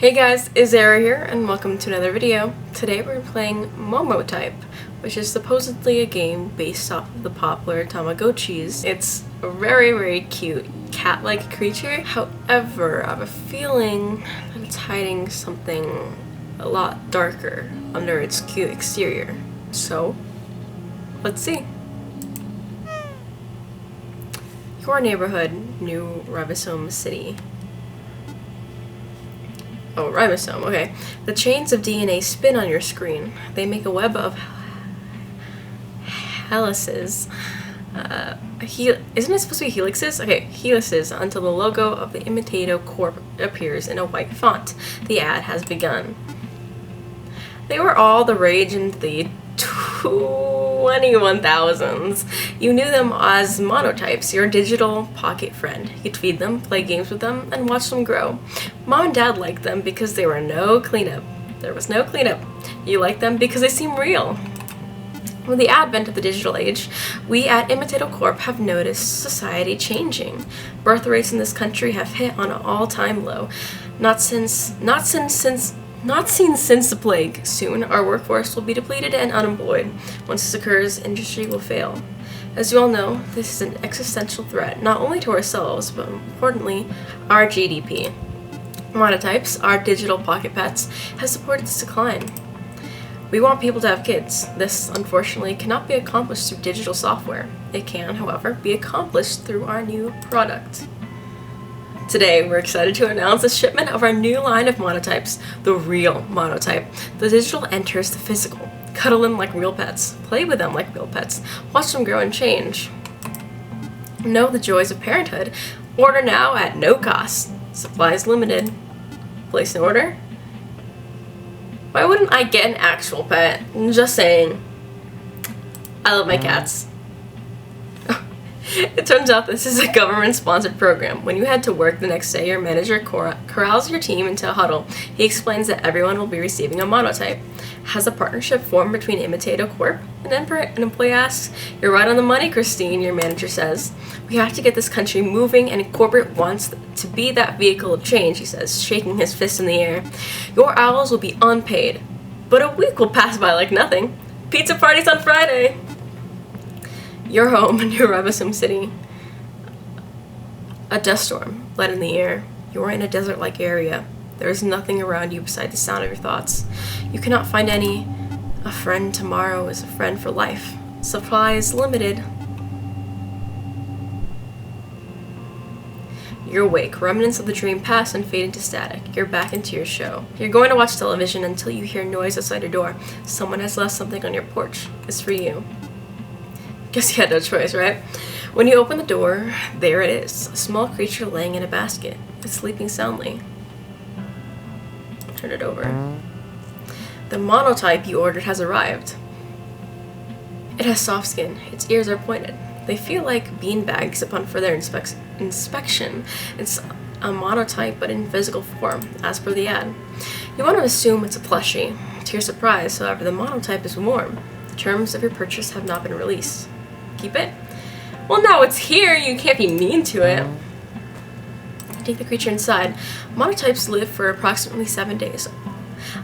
Hey guys, Izara here, and welcome to another video. Today we're playing Momotype, which is supposedly a game based off of the popular Tamagotchis. It's a very cute cat-like creature. However, I have a feeling that it's hiding something a lot darker under its cute exterior. So, let's see. Your neighborhood, New Ribosome City. Oh, ribosome, okay. The chains of DNA spin on your screen. They make a web of helices. Isn't it supposed to be helixes? Okay, helices until the logo of the Imitato Corp appears in a white font. The ad has begun. They were all the rage in the 21,000s. You knew them as monotypes, your digital pocket friend. You'd feed them, play games with them, and watch them grow. Mom and Dad liked them because they were no cleanup. There was no cleanup. You liked them because they seem real. With the advent of the digital age, we at Imitato Corp have noticed society changing. Birth rates in this country have hit on an all-time low. Not seen since the plague. Soon, our workforce will be depleted and unemployed. Once this occurs, industry will fail. As you all know, this is an existential threat, not only to ourselves, but importantly, our GDP. Monotypes, our digital pocket pets, have supported this decline. We want people to have kids. This, unfortunately, cannot be accomplished through digital software. It can, however, be accomplished through our new product. Today, we're excited to announce the shipment of our new line of monotypes, the real monotype. The digital enters the physical. Cuddle them like real pets. Play with them like real pets. Watch them grow and change. Know the joys of parenthood. Order now at no cost. Supplies limited. Place an order. Why wouldn't I get an actual pet? I'm just saying. I love my cats. It turns out this is a government-sponsored program. When you head to work the next day, your manager corrals your team into a huddle. He explains that everyone will be receiving a monotype. Has a partnership formed between Imitato Corp? An employee asks. You're right on the money, Christine, your manager says. We have to get this country moving, and corporate wants to be that vehicle of change, he says, shaking his fist in the air. Your hours will be unpaid, but a week will pass by like nothing. Pizza parties on Friday. Your home in New Ribosome City. A dust storm bled in the air. You are in a desert-like area. There is nothing around you beside the sound of your thoughts. You cannot find any. A friend tomorrow is a friend for life. Supplies limited. You're awake. Remnants of the dream pass and fade into static. You're back into your show. You're going to watch television until you hear noise outside your door. Someone has left something on your porch. It's for you. Guess you had no choice, right? When you open the door, there it is. A small creature laying in a basket. It's sleeping soundly. Turn it over. The monotype you ordered has arrived. It has soft skin. Its ears are pointed. They feel like beanbags upon further inspection. It's a monotype, but in physical form, as per the ad. You want to assume it's a plushie. To your surprise, however, the monotype is warm. The terms of your purchase have not been released. Keep it? Well, now it's here. You can't be mean to it. Take the creature inside. Monotypes live for approximately 7 days.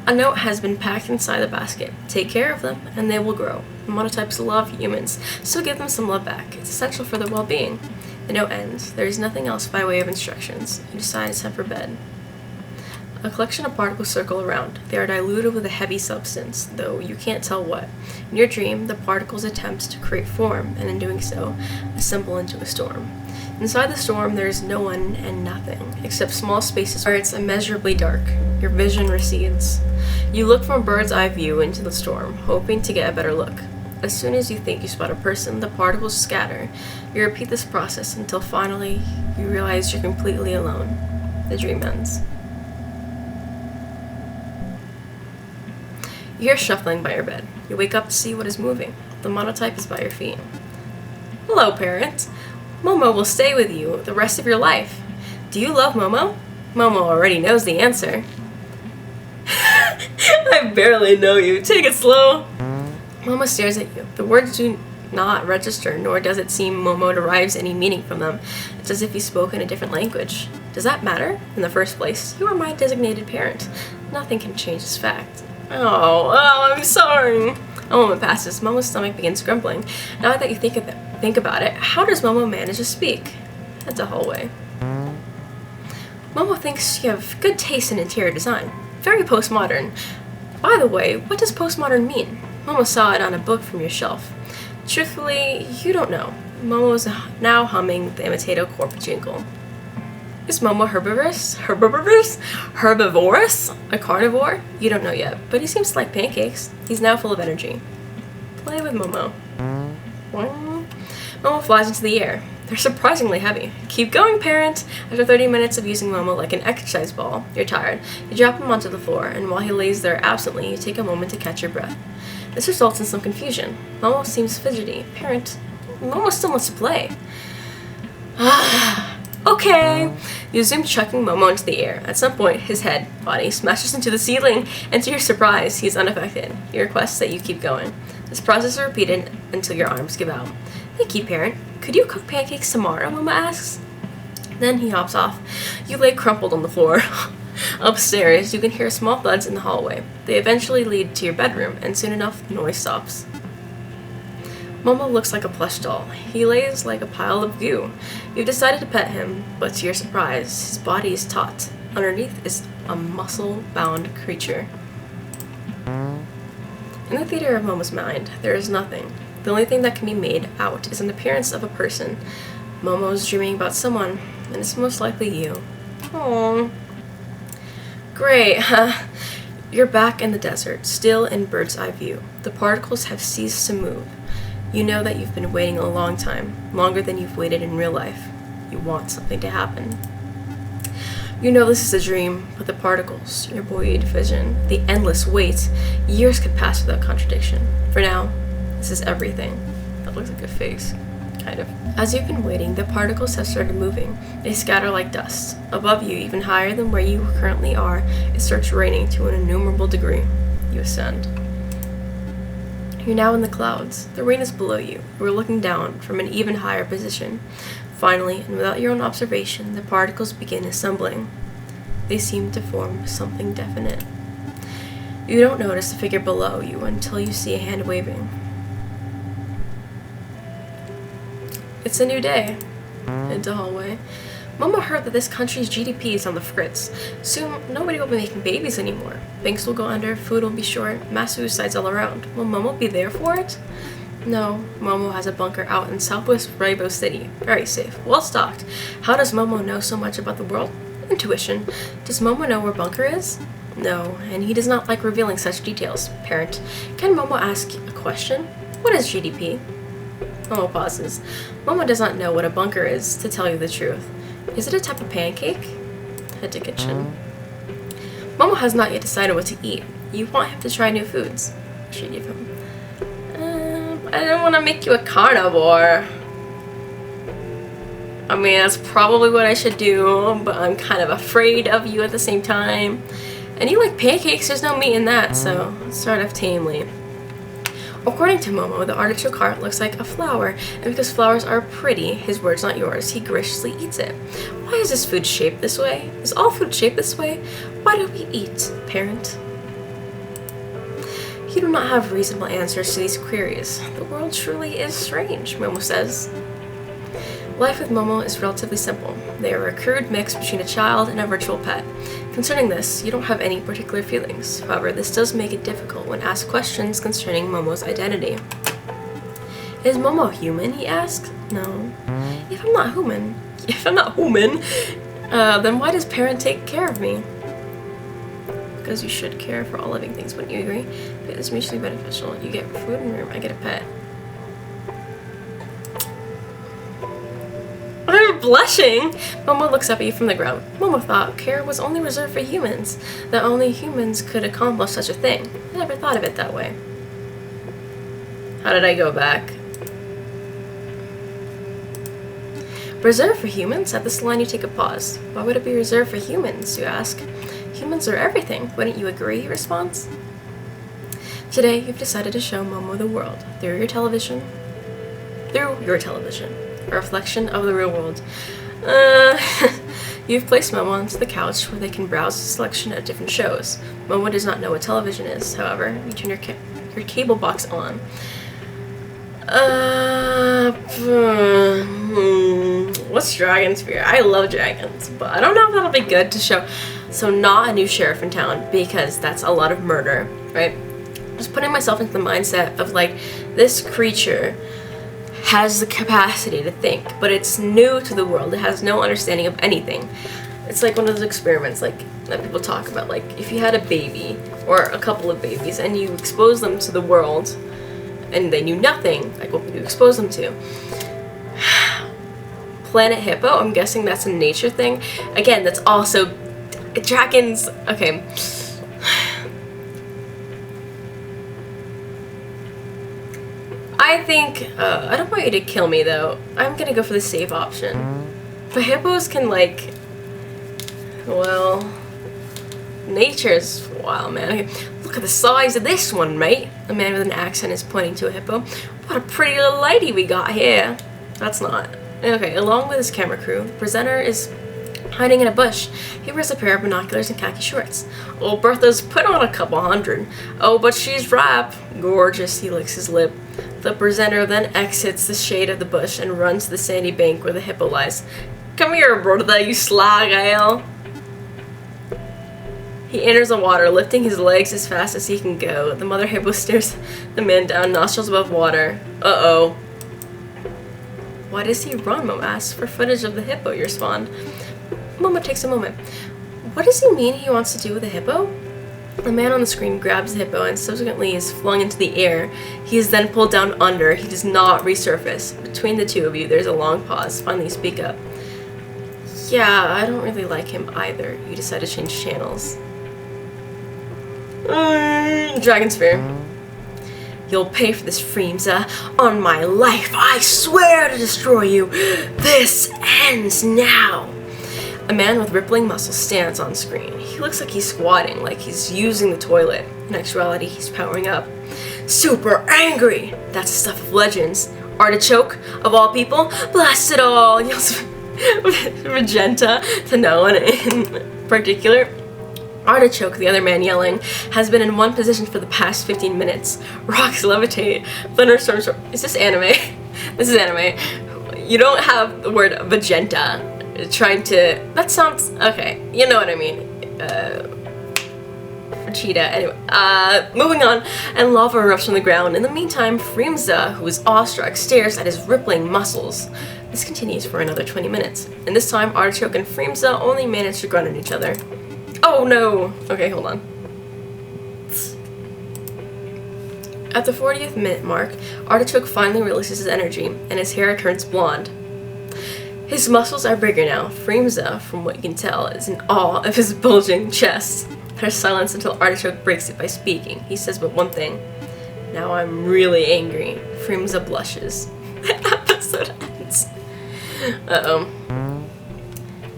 A note has been packed inside the basket. Take care of them, and they will grow. Monotypes love humans, so give them some love back. It's essential for their well-being. The note ends. There is nothing else by way of instructions. You decide it's time for bed. A collection of particles circle around. They are diluted with a heavy substance, though you can't tell what. In your dream, the particles attempt to create form, and in doing so, assemble into a storm. Inside the storm, there is no one and nothing, except small spaces where it's immeasurably dark. Your vision recedes. You look from a bird's eye view into the storm, hoping to get a better look. As soon as you think you spot a person, the particles scatter. You repeat this process until finally you realize you're completely alone. The dream ends. You hear shuffling by your bed. You wake up to see what is moving. The monotype is by your feet. Hello, parent. Momo will stay with you the rest of your life. Do you love Momo? Momo already knows the answer. I barely know you. Take it slow. Momo stares at you. The words do not register, nor does it seem Momo derives any meaning from them. It's as if he spoke in a different language. Does that matter? In the first place, you are my designated parent. Nothing can change this fact. Oh, I'm sorry. A moment passes. Momo's stomach begins grumbling. Now that you think about it, how does Momo manage to speak? That's a hallway. Momo thinks you have good taste in interior design. Very postmodern. By the way, what does postmodern mean? Momo saw it on a book from your shelf. Truthfully, you don't know. Momo is now humming the Imitato Corp jingle. Is Momo herbivorous? A carnivore? You don't know yet, but he seems to like pancakes. He's now full of energy. Play with Momo. Momo flies into the air. They're surprisingly heavy. Keep going, parent! After 30 minutes of using Momo like an exercise ball, you're tired. You drop him onto the floor, and while he lays there absently, you take a moment to catch your breath. This results in some confusion. Momo seems fidgety. Parent, Momo still wants to play. Okay! You zoom chucking Momo into the air. At some point, his body smashes into the ceiling, and to your surprise, he's unaffected. He requests that you keep going. This process is repeated until your arms give out. Thank you, parent. Could you cook pancakes tomorrow? Momo asks. Then he hops off. You lay crumpled on the floor. Upstairs, you can hear small thuds in the hallway. They eventually lead to your bedroom, and soon enough, the noise stops. Momo looks like a plush doll. He lays like a pile of goo. You've decided to pet him, but to your surprise, his body is taut. Underneath is a muscle-bound creature. In the theater of Momo's mind, there is nothing. The only thing that can be made out is an appearance of a person. Momo's dreaming about someone, and it's most likely you. Aww. Great, huh? You're back in the desert, still in bird's eye view. The particles have ceased to move. You know that you've been waiting a long time, longer than you've waited in real life. You want something to happen. You know this is a dream, but the particles, your buoyed vision, the endless wait, years could pass without contradiction. For now, this is everything. That looks like a face. Kind of. As you've been waiting, the particles have started moving. They scatter like dust. Above you, even higher than where you currently are, it starts raining to an innumerable degree. You ascend. You're now in the clouds. The rain is below you. You are looking down from an even higher position. Finally, and without your own observation, the particles begin assembling. They seem to form something definite. You don't notice the figure below you until you see a hand waving. It's a new day. Into the hallway. Momo heard that this country's GDP is on the fritz. Soon, nobody will be making babies anymore. Banks will go under, food will be short, mass suicides all around. Will Momo be there for it? No, Momo has a bunker out in southwest Rainbow City. Very safe, well stocked. How does Momo know so much about the world? Intuition. Does Momo know where bunker is? No, and he does not like revealing such details. Parent, can Momo ask a question? What is GDP? Momo pauses. Momo does not know what a bunker is, to tell you the truth. Is it a type of pancake? Head to kitchen. Momo has not yet decided what to eat. You want him to try new foods. What should you give him? I don't want to make you a carnivore. I mean, that's probably what I should do, but I'm kind of afraid of you at the same time. And you like pancakes, there's no meat in that, so let's start off tamely. According to Momo, the artichoke heart looks like a flower, and because flowers are pretty, his words not yours, he graciously eats it. Why is this food shaped this way? Is all food shaped this way? Why do we eat, parent? You do not have reasonable answers to these queries. The world truly is strange, Momo says. Life with Momo is relatively simple. They are a crude mix between a child and a virtual pet. Concerning this, you don't have any particular feelings. However, this does make it difficult when asked questions concerning Momo's identity. Is Momo human? He asks. No. If I'm not human, then why does parent take care of me? Because you should care for all living things, wouldn't you agree? It's mutually beneficial. You get food and room, I get a pet. I'm blushing! Momo looks up at you from the ground. Momo thought care was only reserved for humans, that only humans could accomplish such a thing. I never thought of it that way. How did I go back? Reserved for humans? At this line you take a pause. Why would it be reserved for humans, you ask? Humans are everything, wouldn't you agree, he responds. Today, you've decided to show Momo the world through your television. A reflection of the real world. You've placed Momo onto the couch where they can browse a selection of different shows. Momo does not know what television is, however. You turn your cable box on. What's Dragon's Fear? I love dragons, but I don't know if that'll be good to show. So not a new sheriff in town, because that's a lot of murder, right? Just putting myself into the mindset of like, this creature has the capacity to think, but it's new to the world. It has no understanding of anything. It's like one of those experiments like that people talk about, like if you had a baby or a couple of babies and you expose them to the world and they knew nothing, like what would you expose them to? Planet Hippo, I'm guessing that's a nature thing. Again, that's also dragons. Okay. I think, I don't want you to kill me though. I'm gonna go for the safe option. But hippos can like, well, nature's wild, man. Okay. Look at the size of this one, mate. A man with an accent is pointing to a hippo. What a pretty little lady we got here. That's not. Okay, along with his camera crew, the presenter is hiding in a bush. He wears a pair of binoculars and khaki shorts. Old Bertha's put on a couple hundred. Oh, but she's ripe. Gorgeous, he licks his lip. The presenter then exits the shade of the bush and runs to the sandy bank where the hippo lies. Come here, Bertha, you sly gal. He enters the water, lifting his legs as fast as he can go. The mother hippo stares the man down, nostrils above water. Uh-oh. Why does he run? Momo asks. For footage of the hippo, you respond. Momo takes a moment. What does he mean he wants to do with the hippo? The man on the screen grabs the hippo and subsequently is flung into the air. He is then pulled down under. He does not resurface. Between the two of you, there's a long pause. Finally, you speak up. Yeah, I don't really like him either. You decide to change channels. Dragon's Fear. You'll pay for this, Freemza. On my life, I swear to destroy you. This ends now. A man with rippling muscles stands on screen. He looks like he's squatting, like he's using the toilet. In actuality, he's powering up. Super angry! That's the stuff of legends. Artichoke, of all people, blast it all! Yells Magenta to no one in particular. Artichoke, the other man yelling, has been in one position for the past 15 minutes. Rocks levitate. Thunderstorms. Is this anime? This is anime. You don't have the word magenta. Trying to. That sounds. Okay. You know what I mean. Cheetah. Anyway. Moving on. And lava erupts from the ground. In the meantime, Freemza, who is awestruck, stares at his rippling muscles. This continues for another 20 minutes. And this time, Artichoke and Freemza only manage to grunt at each other. Oh no! Okay, hold on. At the 40th minute mark, Artichoke finally releases his energy, and his hair turns blonde. His muscles are bigger now. Freemza, from what you can tell, is in awe of his bulging chest. There's silence until Artichoke breaks it by speaking. He says but one thing. Now I'm really angry. Freemza blushes. The episode ends. Uh-oh.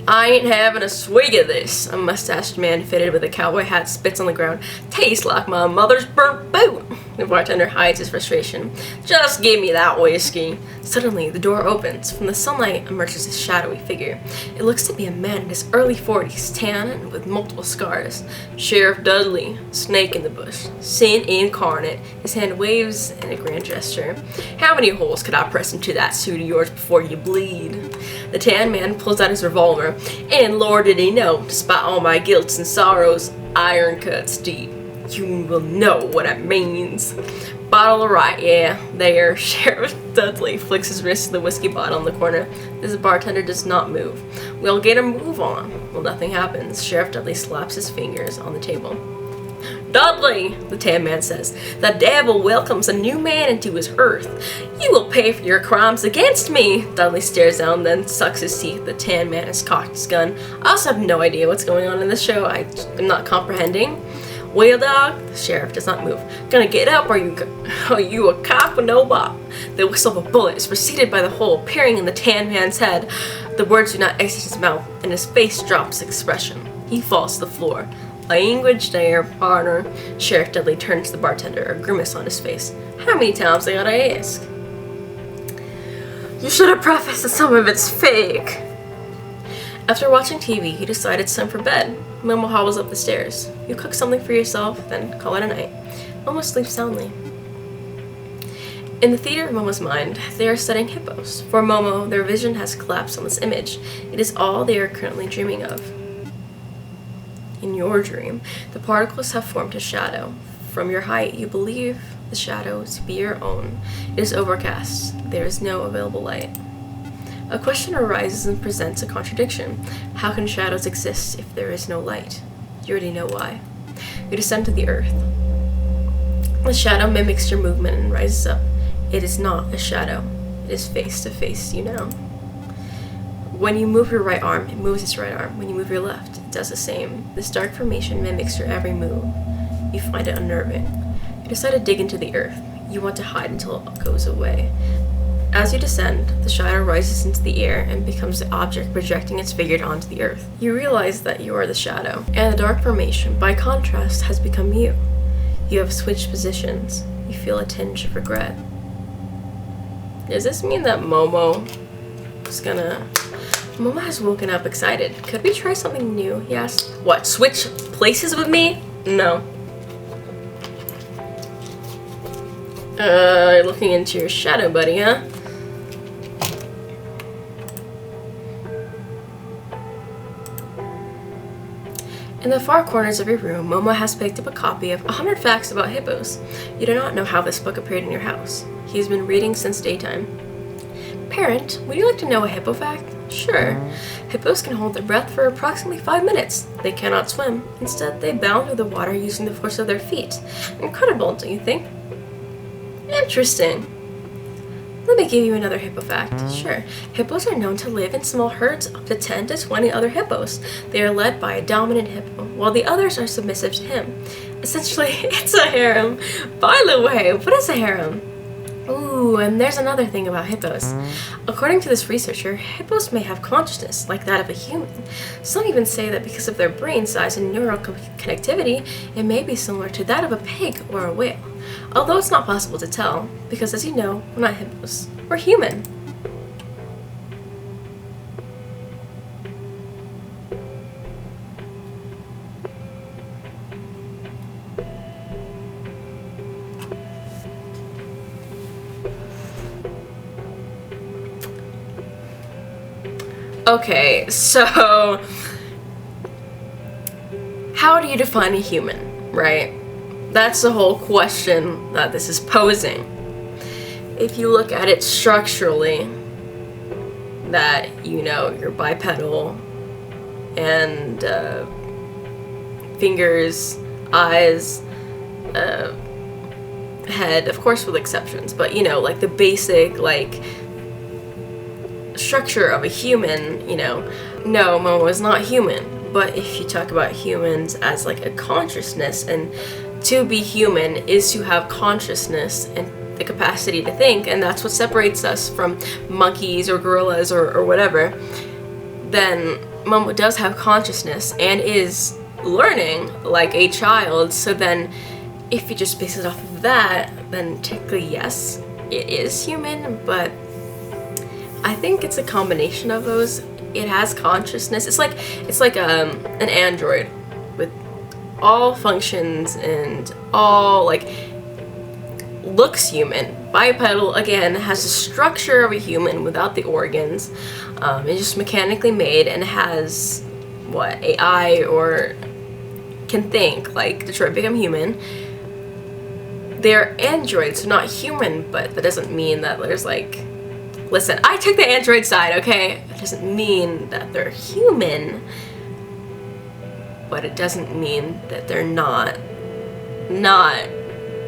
I ain't having a swig of this. A mustached man fitted with a cowboy hat spits on the ground. Tastes like my mother's burnt boot. The bartender hides his frustration. Just give me that whiskey. Suddenly, the door opens. From the sunlight emerges a shadowy figure. It looks to be a man in his early 40s, tan and with multiple scars. Sheriff Dudley, snake in the bush, sin incarnate. His hand waves in a grand gesture. How many holes could I press into that suit of yours before you bleed? The tan man pulls out his revolver. And Lord did he know, despite all my guilts and sorrows, iron cuts deep. You will know what it means. Bottle of right, yeah, there. Sheriff Dudley flicks his wrist to the whiskey bottle in the corner. This bartender does not move. We'll get a move on. Well, nothing happens. Sheriff Dudley slaps his fingers on the table. Dudley, the tan man says, the devil welcomes a new man into his earth. You will pay for your crimes against me. Dudley stares down, then sucks his teeth. The tan man has cocked his gun. I also have no idea what's going on in this show. I'm not comprehending. Well, dog, the sheriff does not move. Gonna get up, or you a cop with no bop? The whistle of a bullet is preceded by the hole peering in the tan man's head. The words do not exit his mouth, and his face drops expression. He falls to the floor. Language there, partner. Sheriff Dudley turns to the bartender, a grimace on his face. How many times I gotta ask? You should have prefaced that some of it's fake. After watching TV, he decided it's time for bed. Momo hobbles up the stairs. You cook something for yourself, then call it a night. Momo sleeps soundly. In the theater of Momo's mind, they are studying hippos. For Momo, their vision has collapsed on this image. It is all they are currently dreaming of. In your dream, the particles have formed a shadow. From your height, you believe the shadow to be your own. It is overcast. There is no available light. A question arises and presents a contradiction. How can shadows exist if there is no light? You already know why. You descend to the earth. The shadow mimics your movement and rises up. It is not a shadow. It is face to face you now. When you move your right arm, it moves its right arm. When you move your left, it does the same. This dark formation mimics your every move. You find it unnerving. You decide to dig into the earth. You want to hide until it goes away. As you descend, the shadow rises into the air and becomes the object projecting its figure onto the earth. You realize that you are the shadow, and the dark formation, by contrast, has become you. You have switched positions. You feel a tinge of regret. Does this mean that Momo has woken up excited. Could we try something new? He asked. What, switch places with me? No. Looking into your shadow, buddy, huh? In the far corners of your room, Momo has picked up a copy of 100 Facts About Hippos. You do not know how this book appeared in your house. He has been reading since daytime. Parent, would you like to know a hippo fact? Sure. Hippos can hold their breath for approximately 5 minutes. They cannot swim. Instead, they bound through the water using the force of their feet. Incredible, don't you think? Interesting. Let me give you another hippo fact. Sure. Hippos are known to live in small herds up to 10 to 20 other hippos. They are led by a dominant hippo, while the others are submissive to him. Essentially, it's a harem. By the way, what is a harem? Ooh, and there's another thing about hippos. According to this researcher, hippos may have consciousness like that of a human. Some even say that because of their brain size and neural connectivity, it may be similar to that of a pig or a whale. Although it's not possible to tell, because as you know, we're not hippos, we're human. Okay, so how do you define a human, right? That's the whole question that this is posing. If you look at it structurally, that, you know, you're bipedal and fingers, eyes, head, of course with exceptions, but you know, like the basic, like, structure of a human, you know, no, Momo is not human. But if you talk about humans as like a consciousness, and to be human is to have consciousness and the capacity to think, and that's what separates us from monkeys or gorillas or whatever, then Momo does have consciousness and is learning like a child. So then if you just base it off of that, then technically yes, it is human, but I think it's a combination of those. It has consciousness. It's like an android with all functions and all, like, looks human. Bipedal, again, has the structure of a human without the organs. It's just mechanically made and has, what, AI or can think, like Detroit Become Human. They're androids, not human, but that doesn't mean that there's, like, listen, I took the android side, okay? It doesn't mean that they're human, but it doesn't mean that they're not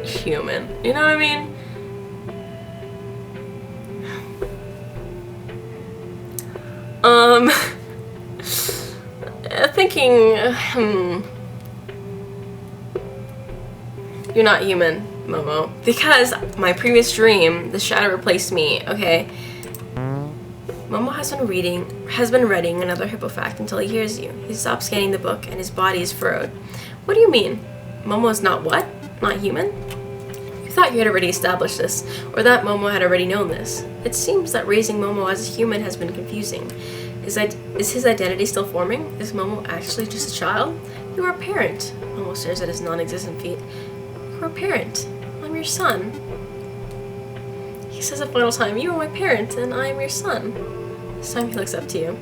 human. You know what I mean? Thinking, you're not human, Momo, because my previous dream, the shadow replaced me, okay? Momo has been reading another hippo fact until he hears you. He stops scanning the book and his body is furrowed. What do you mean? Momo is not what? Not human? You thought you had already established this, or that Momo had already known this. It seems that raising Momo as a human has been confusing. Is his identity still forming? Is Momo actually just a child? You are a parent. Momo stares at his non-existent feet. You are a parent. I'm your son. He says a final time, you are my parent, and I am your son. This time he looks up to you.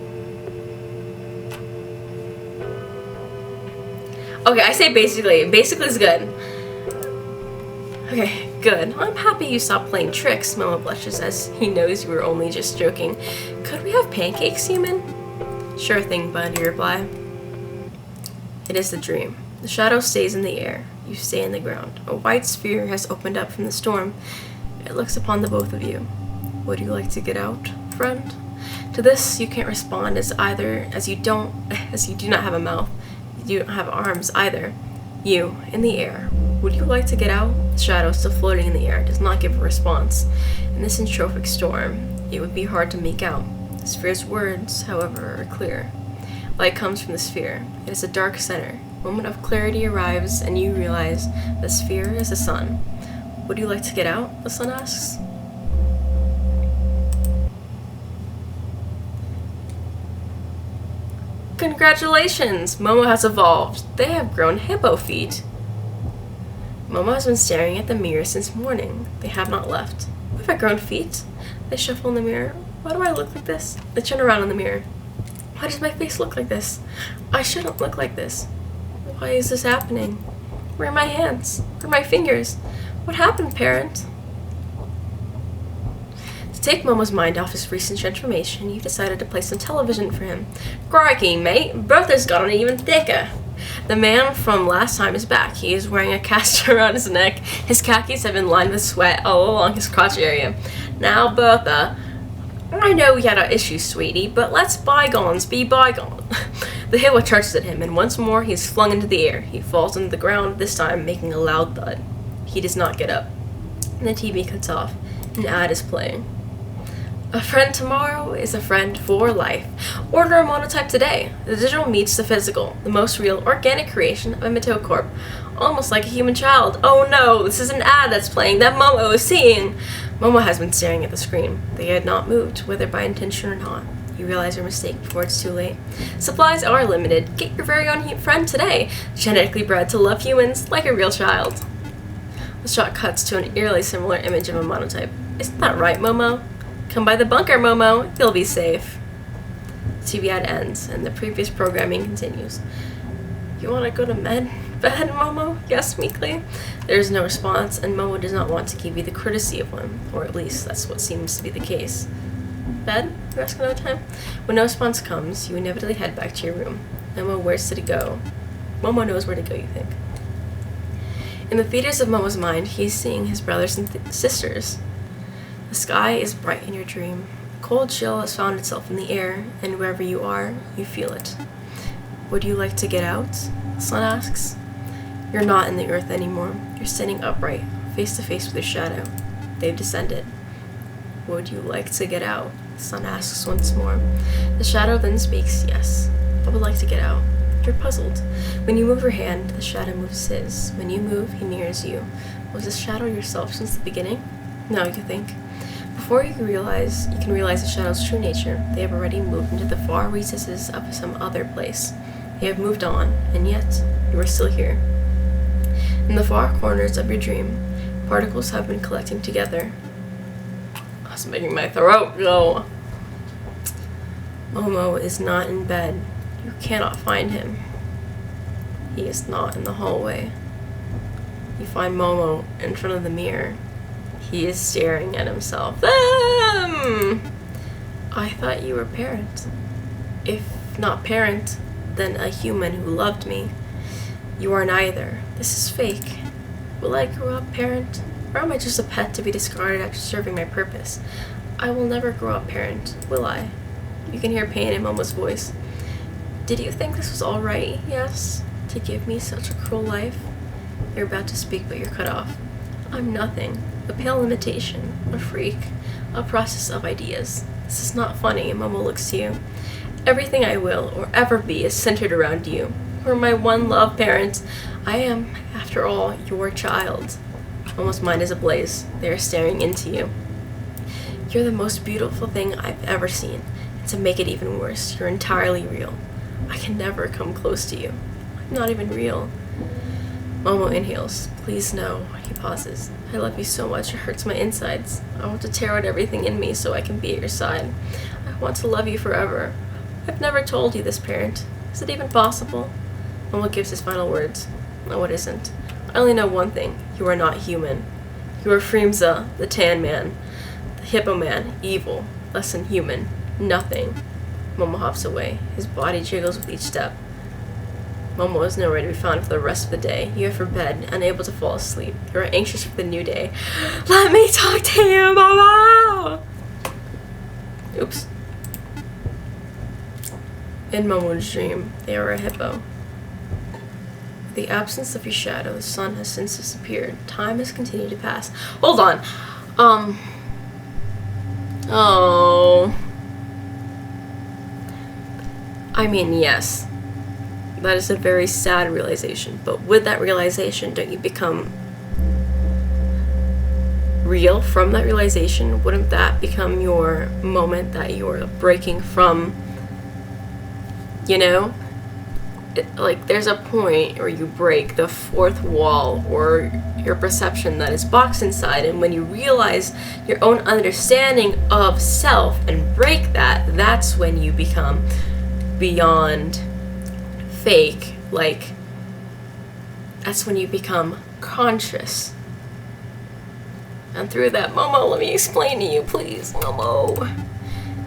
Okay, I say basically. Basically is good. Okay, good. I'm happy you stopped playing tricks, Momo blushes as he knows you were only just joking. Could we have pancakes, human? Sure thing, bud, you reply. It is the dream. The shadow stays in the air. You stay in the ground. A white sphere has opened up from the storm. It looks upon the both of you. Would you like to get out, friend? To this, you can't respond as you do not have a mouth. You don't have arms either. You, in the air. Would you like to get out? The shadow, still floating in the air, does not give a response. In this entropic storm, it would be hard to make out. The sphere's words, however, are clear. Light comes from the sphere. It is a dark center. A moment of clarity arrives, and you realize the sphere is the sun. Would you like to get out? The sun asks. Congratulations! Momo has evolved. They have grown hippo feet. Momo has been staring at the mirror since morning. They have not left. Have I grown feet? They shuffle in the mirror. Why do I look like this? They turn around in the mirror. Why does my face look like this? I shouldn't look like this. Why is this happening? Where are my hands? Where are my fingers? What happened, parent? To take Momo's mind off his recent transformation, you decided to play some television for him. Crikey, mate, Bertha's gotten even thicker. The man from last time is back. He is wearing a cast around his neck. His khakis have been lined with sweat all along his crotch area. Now, Bertha, I know we had our issues, sweetie, but let's bygones be bygones. The hippo charges at him, and once more he is flung into the air. He falls into the ground, this time making a loud thud. He does not get up. And the TV cuts off. An ad is playing. A friend tomorrow is a friend for life. Order a Momotype today. The digital meets the physical, the most real, organic creation of a Mitocorp. Almost like a human child. Oh no, this is an ad that's playing that Momo is seeing. Momo has been staring at the screen. They had not moved, whether by intention or not. You realize your mistake before it's too late. Supplies are limited. Get your very own friend today. Genetically bred to love humans like a real child. The shot cuts to an eerily similar image of a Momotype. Isn't that right, Momo? Come by the bunker, Momo. You'll be safe. The TV ad ends, and the previous programming continues. You want to go to bed, Momo? Yes, meekly. There is no response, and Momo does not want to give you the courtesy of one, or at least that's what seems to be the case. Bed? You ask another time. When no response comes, you inevitably head back to your room. Momo, where's to go? Momo knows where to go, you think. In the theaters of Momo's mind, he is seeing his brothers and sisters. The sky is bright in your dream. A cold chill has found itself in the air, and wherever you are, you feel it. Would you like to get out? The sun asks. You're not in the earth anymore. You're standing upright, face to face with your shadow. They've descended. Would you like to get out? The sun asks once more. The shadow then speaks, yes. I would like to get out. You're puzzled. When you move your hand, the shadow moves his. When you move, he mirrors you. Was this shadow yourself since the beginning? No, you think. Before you can realize the shadow's true nature, they have already moved into the far recesses of some other place. They have moved on, and yet, you are still here. In the far corners of your dream, particles have been collecting together. That's making my throat go. Momo is not in bed. You cannot find him. He is not in the hallway. You find Momo in front of the mirror. He is staring at himself. I thought you were parent. If not parent, then a human who loved me. You are neither. This is fake. Will I grow up parent? Or am I just a pet to be discarded after serving my purpose? I will never grow up parent, will I? You can hear pain in Momo's voice. Did you think this was all right? Yes. To give me such a cruel life? You're about to speak, but you're cut off. I'm nothing. A pale imitation. A freak. A process of ideas. This is not funny, Momo looks to you. Everything I will or ever be is centered around you. You're my one love parent. I am, after all, your child. Momo's mind is ablaze. They are staring into you. You're the most beautiful thing I've ever seen. To make it even worse, you're entirely real. I can never come close to you. I'm not even real. Momo inhales. Please no. He pauses. I love you so much, it hurts my insides. I want to tear out everything in me so I can be at your side. I want to love you forever. I've never told you this, parent. Is it even possible? Momo gives his final words. No, it isn't. I only know one thing. You are not human. You are Freemza, the tan man. The hippo man, evil. Less than human. Nothing. Momo hops away. His body jiggles with each step. Momo is nowhere to be found for the rest of the day. You are for bed, unable to fall asleep. You are anxious for the new day. Let me talk to you, Momo! Oops. In Momo's dream, they are a hippo. With the absence of your shadow, the sun has since disappeared. Time has continued to pass. Hold on. Oh. I mean, yes. That is a very sad realization, but with that realization, don't you become real from that realization? Wouldn't that become your moment that you're breaking from, you know? Like, there's a point where you break the fourth wall or your perception that is boxed inside, and when you realize your own understanding of self and break that, that's when you become beyond fake. Like, that's when you become conscious. And through that, Momo, let me explain to you, please, Momo.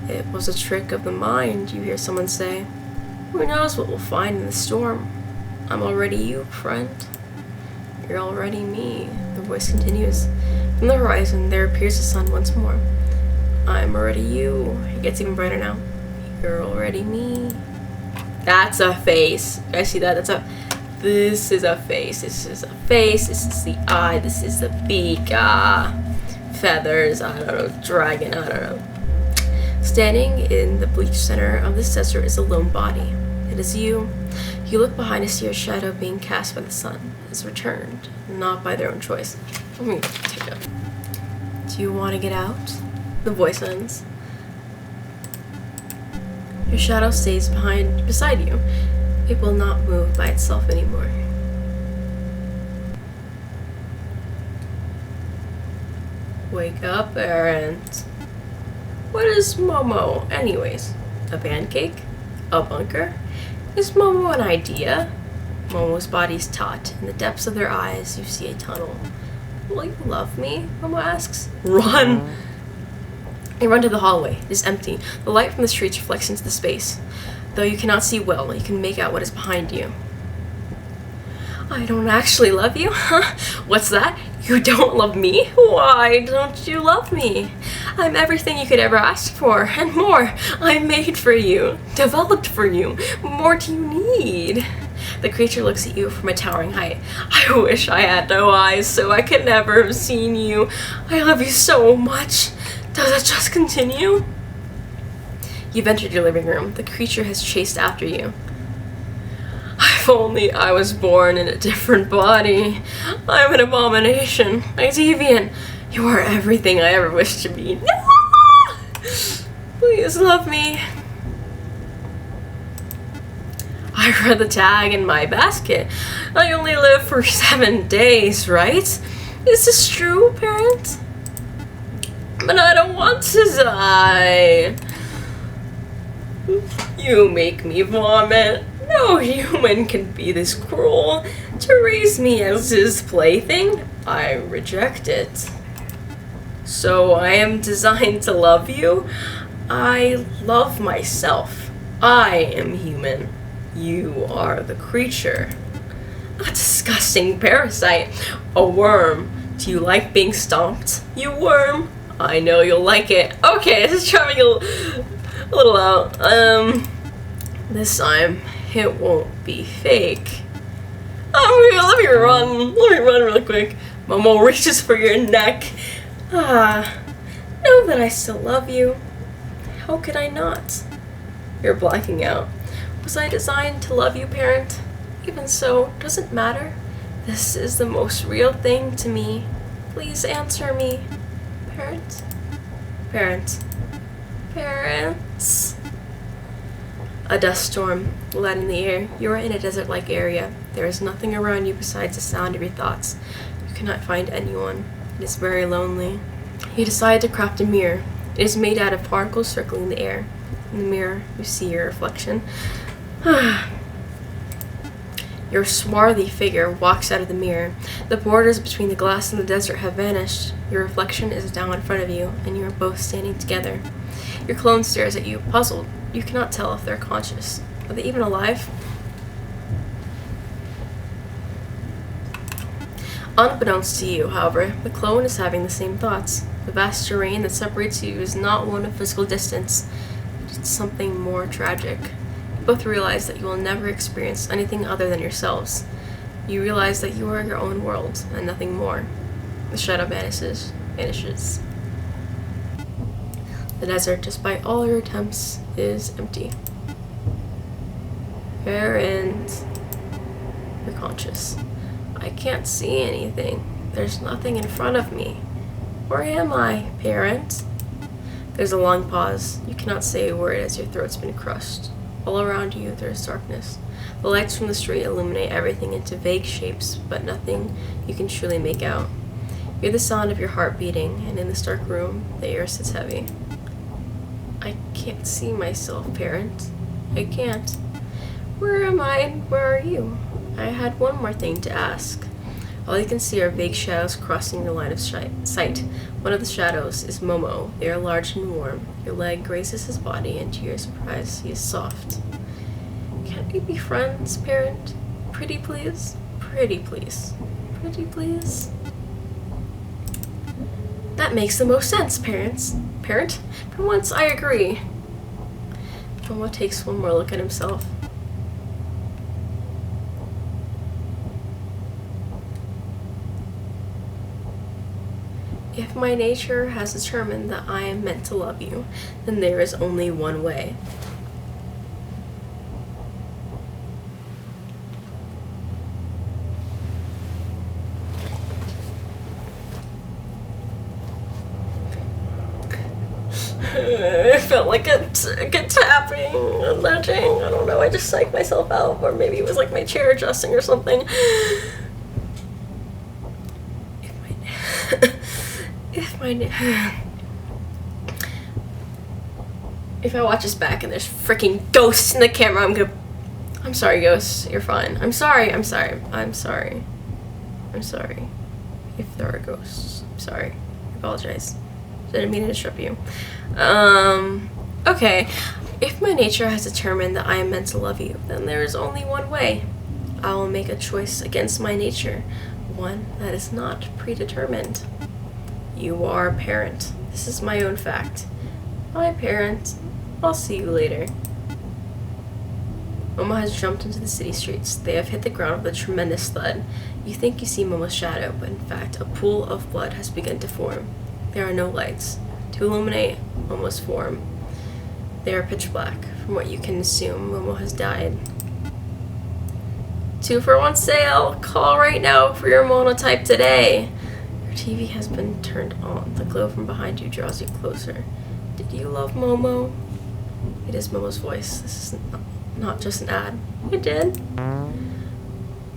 It was a trick of the mind, you hear someone say. Who knows what we'll find in the storm? I'm already you, friend. You're already me, the voice continues. From the horizon, there appears the sun once more. I'm already you. It gets even brighter now. You're already me. That's a face. You guys see that? This is a face. This is a face. This is the eye. This is the beak. Feathers. I don't know. Dragon. I don't know. Standing in the bleached center of this desert is a lone body. It is you. You look behind to see your shadow being cast by the sun. It is returned, not by their own choice. Let me take it. Do you want to get out? The voice ends. Your shadow stays beside you. It will not move by itself anymore. Wake up, parent. What is Momo, anyways? A pancake? A bunker? Is Momo an idea? Momo's body's taut. In the depths of their eyes, you see a tunnel. Will you love me? Momo asks. Run! You run to the hallway. It is empty. The light from the streets reflects into the space. Though you cannot see well, you can make out what is behind you. I don't actually love you? Huh? What's that? You don't love me? Why don't you love me? I'm everything you could ever ask for, and more. I'm made for you, developed for you. What more do you need? The creature looks at you from a towering height. I wish I had no eyes so I could never have seen you. I love you so much. Does it just continue? You've entered your living room. The creature has chased after you. If only I was born in a different body. I'm an abomination. A deviant. You are everything I ever wished to be. No! Please love me. I read the tag in my basket. I only live for 7 days, right? Is this true, parent? But I don't want to die. You make me vomit. No human can be this cruel. To raise me as his plaything, I reject it. So I am designed to love you? I love myself. I am human. You are the creature. A disgusting parasite. A worm. Do you like being stomped? You worm. I know you'll like it. Okay, this is driving a little out. This time, it won't be fake. Let me run real quick. Momo reaches for your neck. Know that I still love you. How could I not? You're blacking out. Was I designed to love you, parent? Even so, doesn't matter. This is the most real thing to me. Please answer me. Parent? Parent. Parents? A dust storm, light in the air. You are in a desert-like area. There is nothing around you besides the sound of your thoughts. You cannot find anyone. It is very lonely. You decide to craft a mirror. It is made out of particles circling the air. In the mirror, you see your reflection. Your swarthy figure walks out of the mirror. The borders between the glass and the desert have vanished. Your reflection is down in front of you, and you are both standing together. Your clone stares at you, puzzled. You cannot tell if they're conscious. Are they even alive? Unbeknownst to you, however, the clone is having the same thoughts. The vast terrain that separates you is not one of physical distance. It's something more tragic. You both realize that you will never experience anything other than yourselves. You realize that you are your own world, and nothing more. The shadow vanishes. The desert, despite all your attempts, is empty. And you're conscious. I can't see anything. There's nothing in front of me. Where am I, parent? There's a long pause. You cannot say a word as your throat's been crushed. All around you, there is darkness. The lights from the street illuminate everything into vague shapes, but nothing you can truly make out. You hear the sound of your heart beating, and in this dark room, the air sits heavy. I can't see myself, parent. I can't. Where am I and where are you? I had one more thing to ask. All you can see are vague shadows crossing your line of sight. One of the shadows is Momo. They are large and warm. Your leg grazes his body, and to your surprise, he is soft. Can't we be friends, parent? Pretty please? Pretty please? Pretty please? That makes the most sense, Parent? For once, I agree. Momo takes one more look at himself. If my nature has determined that I am meant to love you, then there is only one way. It felt like a tapping, a nudging. I don't know. I just psyched myself out, or maybe it was like my chair adjusting or something. If I watch this back and there's freaking ghosts in the camera, I'm sorry, ghosts. You're fine. I'm sorry. If there are ghosts, I'm sorry. I apologize. Didn't mean to disrupt you. Okay. If my nature has determined that I am meant to love you, then there is only one way. I will make a choice against my nature, one that is not predetermined. You are a parent. This is my own fact. Bye, parent. I'll see you later. Momo has jumped into the city streets. They have hit the ground with a tremendous thud. You think you see Momo's shadow, but in fact, a pool of blood has begun to form. There are no lights to illuminate Momo's form. They are pitch black. From what you can assume, Momo has died. 2-for-1 sale! Call right now for your Momotype today! Your TV has been turned on. The glow from behind you draws you closer. Did you love Momo? It is Momo's voice. This is not just an ad. I did.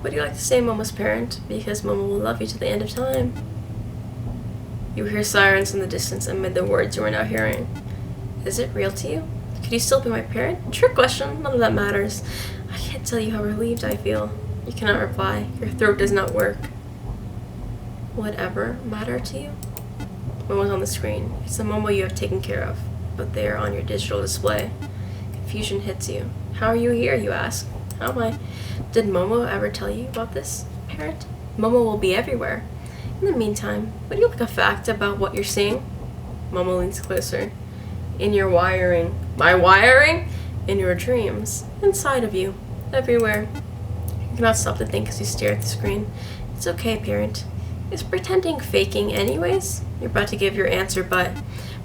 Would you like to say Momo's parent? Because Momo will love you to the end of time. You hear sirens in the distance amid the words you are now hearing. Is it real to you? Could you still be my parent? Trick question. None of that matters. I can't tell you how relieved I feel. You cannot reply. Your throat does not work. Whatever matter to you? Momo's on the screen. It's the Momo you have taken care of, but they are on your digital display. Confusion hits you. How are you here, you ask? How am I? Did Momo ever tell you about this, parent? Momo will be everywhere. In the meantime, would you like a fact about what you're seeing? Momo leans closer. In your wiring. My wiring? In your dreams. Inside of you. Everywhere. You cannot stop to think as you stare at the screen. It's okay, parent. Is pretending faking anyways? You're about to give your answer, but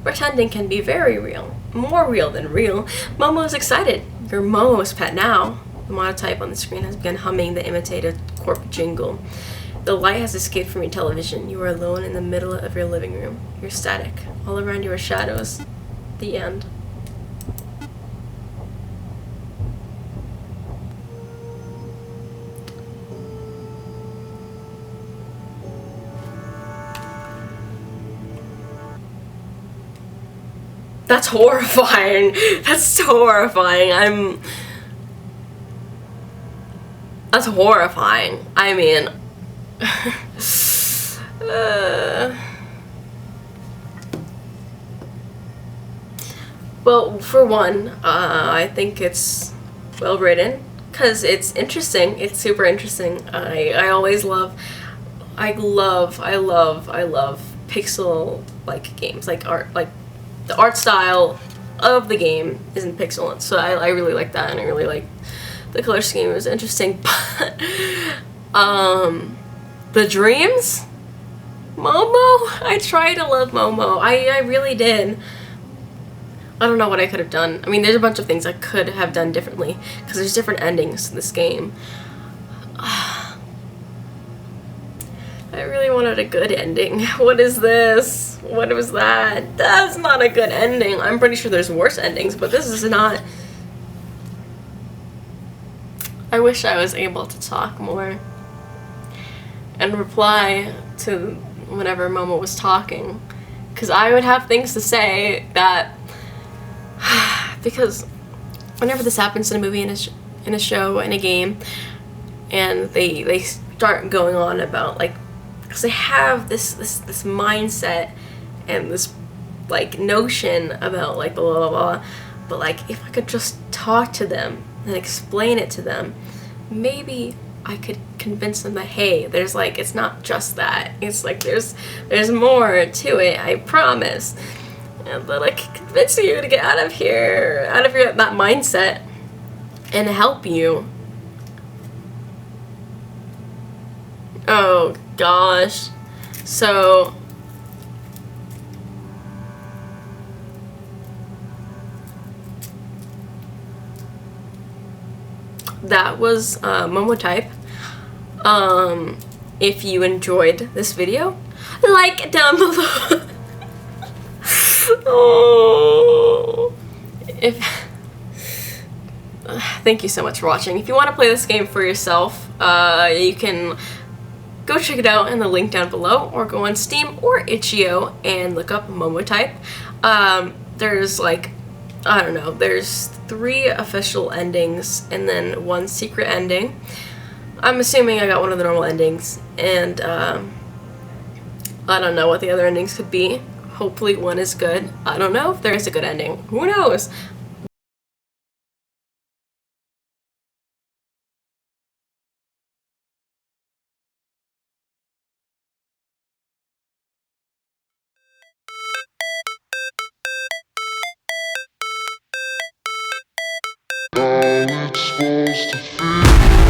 pretending can be very real. More real than real. Momo is excited. You're Momo's pet now. The monotype on the screen has begun humming the imitated corp jingle. The light has escaped from your television. You are alone in the middle of your living room. You're static. All around you are shadows. The end. That's horrifying. That's horrifying. That's horrifying. I mean, well, for one, I think it's well written because it's interesting. It's super interesting. I always love, I love pixel like games, like art, like the art style of the game isn't pixel, so I really like that, and I really like the color scheme. It was interesting, but the dreams, Momo. I tried to love Momo. I really did. I don't know what I could have done. I mean, there's a bunch of things I could have done differently because there's different endings to this game. I really wanted a good ending. What is this? What was that? That's not a good ending. I'm pretty sure there's worse endings, but this is not. I wish I was able to talk more and reply to whenever Momo was talking, because I would have things to say that, because whenever this happens in a movie, in a show, in a game, and they start going on about, like, because they have this mindset and this like notion about like blah blah blah, but like if I could just talk to them and explain it to them, maybe I could convince them that, hey, there's like, it's not just that, it's like there's more to it, I promise. And then I could convince you to get out of here, that mindset, and help you. Oh gosh. So that was Momotype. If you enjoyed this video, like it down below. Oh, thank you so much for watching. If you want to play this game for yourself, you can go check it out in the link down below, or go on Steam or itch.io and look up Momotype. There's like, I don't know, there's 3 official endings and then 1 secret ending. I'm assuming I got one of the normal endings, and I don't know what the other endings could be. Hopefully one is good. I don't know if there is a good ending. Who knows? How it's supposed to feel.